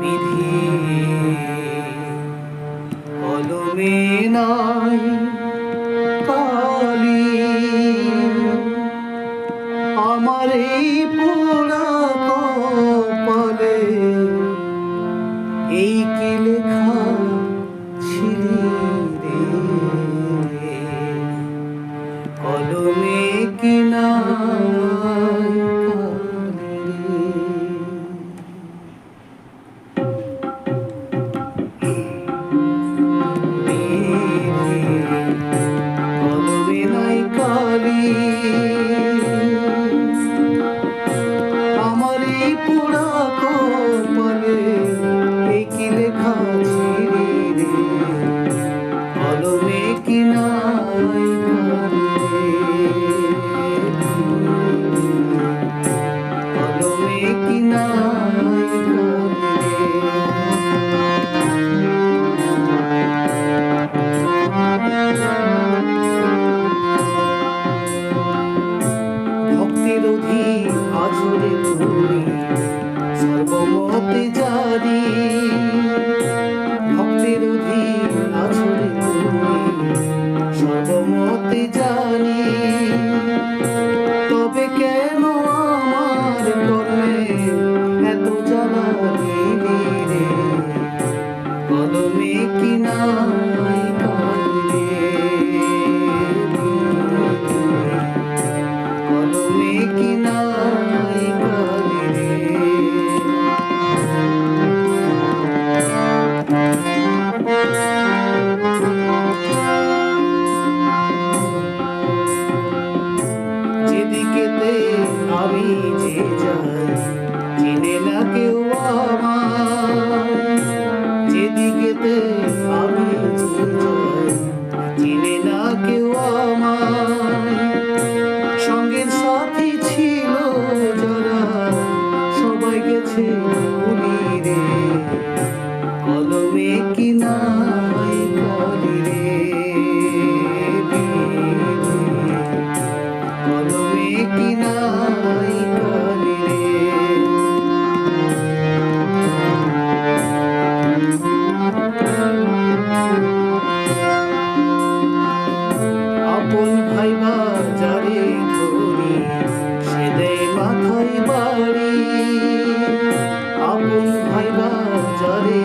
বিধি কলমে নাই কালি, আমার এই পোড়া কপালে এই কি লেখা ছিলি রে, কলমে কি নাই কালি রে, কলমে নাই কালি, আমার এই পোড়া কপালে এই কি লেখা ছিলি রে, কলমে কি নাই কালি রে, কলমে কি নাই ভক্তির অধীন আছড়ে তুমি সর্বমতে জানি, ভক্তির অধীন আছড়ে তুমি সর্বমতে জানি, তবে কেন আমার কর্মে এত জ্বালা দিলি রে, কলমে কি নাই কালি রে, কলমে কি নাই কালি রে। যেদিকেতে আমি যে যাই চিনে না কেউ আমায়, যেদিকেতে আমি যে যাই চিনে না কেউ আমায়, সঙ্গের সাথী ছিল যারা সবাই গেছে ভুলি রে, কলমে কি নাই কালি রে, কলমে কি নাই কালি রে। আপন ভাইবা যারে ধরি সে দেয় মাথায় বাড়ি, আপন ভাইবা যারে